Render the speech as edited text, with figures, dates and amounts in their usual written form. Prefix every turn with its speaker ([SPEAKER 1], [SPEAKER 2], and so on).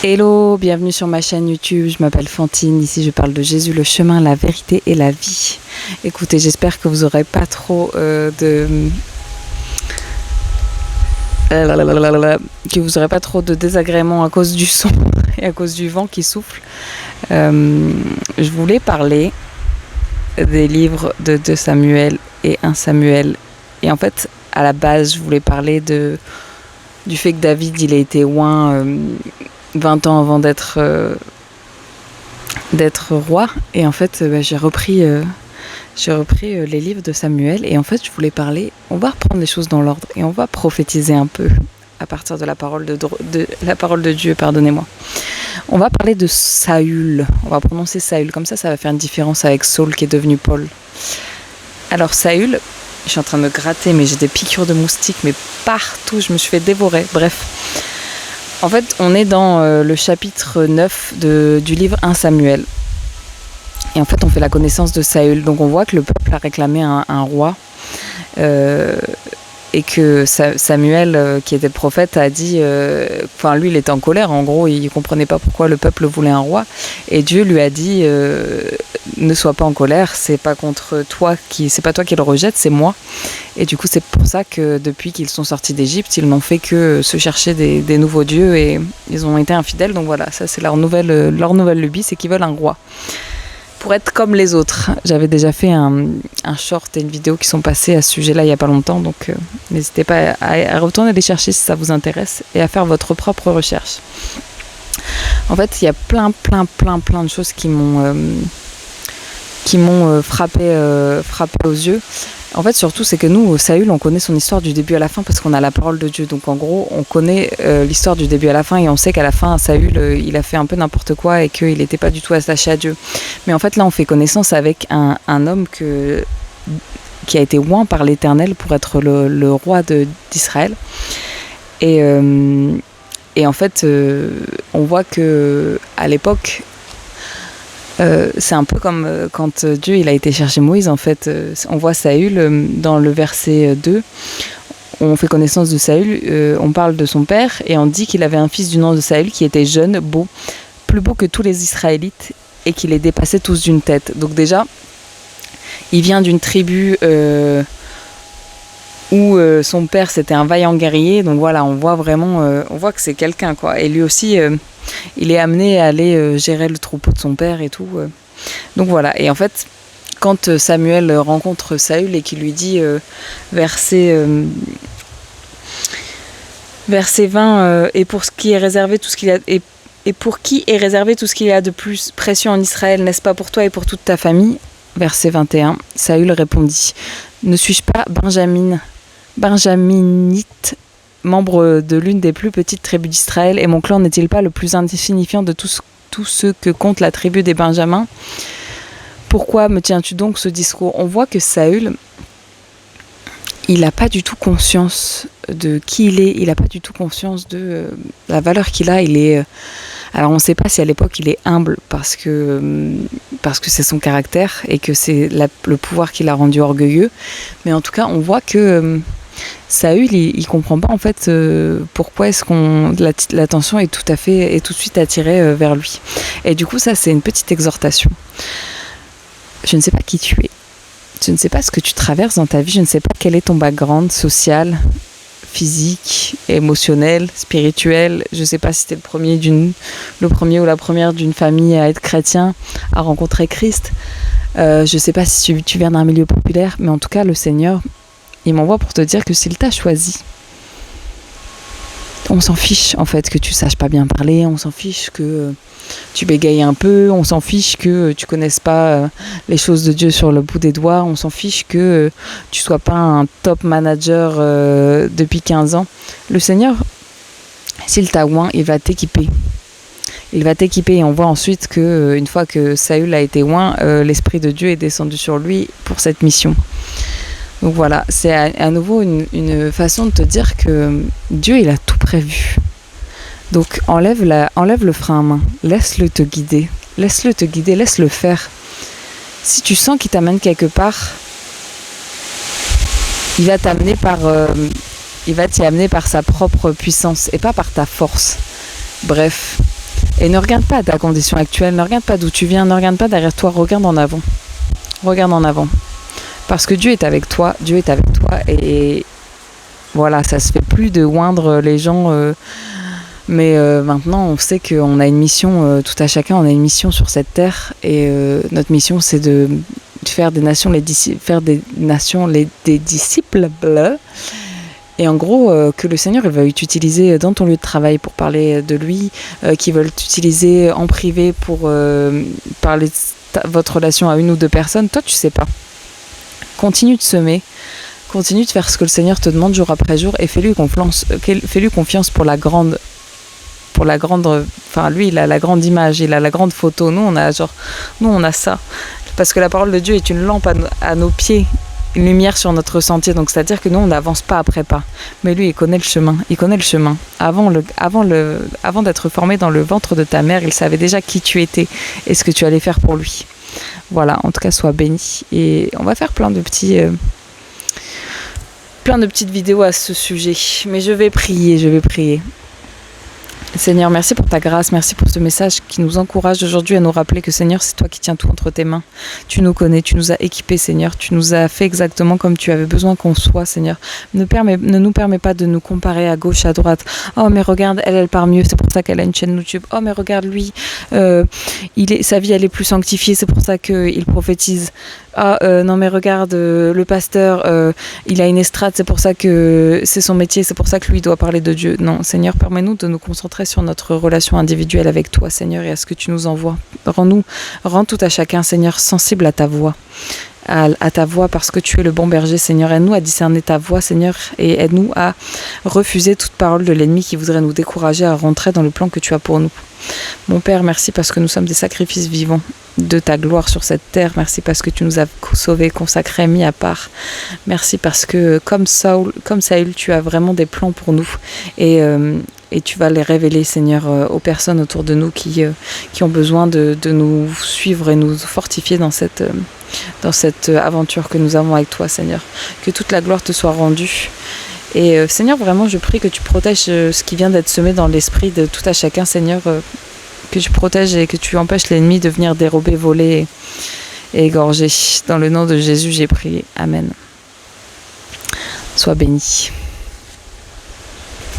[SPEAKER 1] Hello, bienvenue sur ma chaîne YouTube, je m'appelle Fantine, ici je parle de Jésus, le chemin, la vérité et la vie. Écoutez, j'espère que vous n'aurez pas trop de désagréments à cause du son et à cause du vent qui souffle. Je voulais parler des livres de 2 Samuel et 1 Samuel. Et en fait, à la base, je voulais parler du fait que David, il a été oint 20 ans avant d'être roi. Et en fait, j'ai repris les livres de Samuel. Et en fait, je voulais parler, on va reprendre les choses dans l'ordre et on va prophétiser un peu à partir de la parole de Dieu, pardonnez-moi. On va parler de Saül, on va prononcer Saül, comme ça va faire une différence avec Saul qui est devenu Paul. Alors Saül, je suis en train de me gratter, mais j'ai des piqûres de moustiques, mais partout, je me suis fait dévorer, bref. En fait, on est dans le chapitre 9 du livre 1 Samuel. Et en fait, on fait la connaissance de Saül. Donc on voit que le peuple a réclamé un roi. Et que Samuel, qui était le prophète, a dit... lui, il était en colère. En gros, il ne comprenait pas pourquoi le peuple voulait un roi. Et Dieu lui a dit... ne sois pas en colère, c'est pas toi qui le rejette, c'est moi. Et du coup, c'est pour ça que depuis qu'ils sont sortis d'Égypte, ils n'ont fait que se chercher des nouveaux dieux et ils ont été infidèles. Donc voilà, ça c'est leur nouvelle lubie, c'est qu'ils veulent un roi. Pour être comme les autres. J'avais déjà fait un short et une vidéo qui sont passés à ce sujet-là il n'y a pas longtemps, donc n'hésitez pas à retourner les chercher si ça vous intéresse et à faire votre propre recherche. En fait, il y a plein de choses qui m'ont frappé aux yeux. En fait, surtout, c'est que nous, Saül, on connaît son histoire du début à la fin parce qu'on a la parole de Dieu. Donc, en gros, on connaît l'histoire du début à la fin et on sait qu'à la fin, Saül, il a fait un peu n'importe quoi et qu'il n'était pas du tout attaché à Dieu. Mais en fait, là, on fait connaissance avec un homme qui a été oint par l'Éternel pour être le roi d'Israël. Et en fait, on voit qu'à l'époque... c'est un peu comme quand Dieu il a été chercher Moïse. En fait, on voit Saül dans le verset 2. On fait connaissance de Saül, on parle de son père et on dit qu'il avait un fils du nom de Saül qui était jeune, beau, plus beau que tous les Israélites et qu'il les dépassait tous d'une tête. Donc déjà, il vient d'une tribu où son père c'était un vaillant guerrier. Donc voilà, on voit que c'est quelqu'un quoi. Et lui aussi... il est amené à aller gérer le troupeau de son père et tout. Donc voilà. Et en fait, quand Samuel rencontre Saül et qu'il lui dit, verset 20, et pour qui est réservé tout ce qu'il y a, et pour qui est réservé tout ce qu'il y a de plus précieux en Israël, n'est-ce pas pour toi et pour toute ta famille? Verset 21. Saül répondit, ne suis-je pas benjaminite, membre de l'une des plus petites tribus d'Israël, et mon clan n'est-il pas le plus insignifiant de tous ceux que compte la tribu des Benjamins? Pourquoi me tiens-tu donc ce discours? On voit que Saül, il n'a pas du tout conscience de qui il est, il n'a pas du tout conscience de la valeur qu'il a. Alors on ne sait pas si à l'époque il est humble parce que c'est son caractère et que c'est le pouvoir qui l'a rendu orgueilleux, mais en tout cas on voit que Saül, il comprend pas en fait pourquoi est-ce l'attention est tout de suite attirée vers lui. Et du coup, ça c'est une petite exhortation. Je ne sais pas qui tu es. Je ne sais pas ce que tu traverses dans ta vie. Je ne sais pas quel est ton background social, physique, émotionnel, spirituel. Je ne sais pas si tu es le premier ou la première d'une famille à être chrétien, à rencontrer Christ. Je ne sais pas si tu viens d'un milieu populaire, mais en tout cas, le Seigneur, il m'envoie pour te dire que s'il t'a choisi, on s'en fiche en fait que tu saches pas bien parler, on s'en fiche que tu bégayes un peu, on s'en fiche que tu connaisses pas les choses de Dieu sur le bout des doigts, on s'en fiche que tu sois pas un top manager depuis 15 ans. Le Seigneur, s'il t'a oint, il va t'équiper. Il va t'équiper et on voit ensuite que une fois que Saül a été oint, l'Esprit de Dieu est descendu sur lui pour cette mission. Donc voilà, c'est à nouveau une façon de te dire que Dieu, il a tout prévu. Donc enlève le frein à main, laisse-le te guider, laisse-le faire. Si tu sens qu'il t'amène quelque part, il va t'y amener par sa propre puissance et pas par ta force. Bref, Et ne regarde pas ta condition actuelle, ne regarde pas d'où tu viens, ne regarde pas derrière toi, regarde en avant. Regarde en avant. Parce que Dieu est avec toi, Dieu est avec toi. Et voilà, ça se fait plus de oindre les gens. Mais maintenant, on sait qu'on a une mission, tout à chacun, on a une mission sur cette terre. Et notre mission, c'est de faire des nations des disciples. Et en gros, que le Seigneur il veuille t'utiliser dans ton lieu de travail pour parler de lui, qu'il veuille t'utiliser en privé pour parler de votre relation à une ou deux personnes, toi tu sais pas. Continue de semer, continue de faire ce que le Seigneur te demande jour après jour et fais-lui confiance pour la grande, enfin lui il a la grande image, il a la grande photo, nous on a ça. Parce que la parole de Dieu est une lampe à nos pieds, une lumière sur notre sentier, donc c'est-à-dire que nous on n'avance pas après pas, mais lui il connaît le chemin. Avant d'être formé dans le ventre de ta mère, il savait déjà qui tu étais et ce que tu allais faire pour lui. Voilà, en tout cas sois béni et on va faire plein de petites vidéos à ce sujet, mais je vais prier. Seigneur, merci pour ta grâce, merci pour ce message qui nous encourage aujourd'hui à nous rappeler que Seigneur, c'est toi qui tiens tout entre tes mains. Tu nous connais, tu nous as équipés, Seigneur, tu nous as fait exactement comme tu avais besoin qu'on soit, Seigneur. Ne nous permets pas de nous comparer à gauche, à droite. Oh, mais regarde, elle part mieux, c'est pour ça qu'elle a une chaîne YouTube. Oh, mais regarde, lui, sa vie, elle est plus sanctifiée, c'est pour ça qu'il prophétise. Non mais regarde, le pasteur, il a une estrade, c'est pour ça que c'est son métier, c'est pour ça que lui doit parler de Dieu. Non, Seigneur, permets-nous de nous concentrer sur notre relation individuelle avec toi, Seigneur, et à ce que tu nous envoies. Rends tout à chacun, Seigneur, sensible à ta voix. À ta voix parce que tu es le bon berger, Seigneur. Aide-nous à discerner ta voix, Seigneur, et aide-nous à refuser toute parole de l'ennemi qui voudrait nous décourager à rentrer dans le plan que tu as pour nous. Mon Père, merci parce que nous sommes des sacrifices vivants de ta gloire sur cette terre. Merci parce que tu nous as sauvés, consacrés, mis à part. Merci parce que comme Saül, tu as vraiment des plans pour nous et tu vas les révéler, Seigneur, aux personnes autour de nous qui ont besoin de nous suivre et nous fortifier dans cette aventure que nous avons avec toi, Seigneur. Que toute la gloire te soit rendue. Et Seigneur, vraiment, je prie que tu protèges ce qui vient d'être semé dans l'esprit de tout à chacun, Seigneur, que tu protèges et que tu empêches l'ennemi de venir dérober, voler et égorger. Dans le nom de Jésus, j'ai prié. Amen. Sois béni.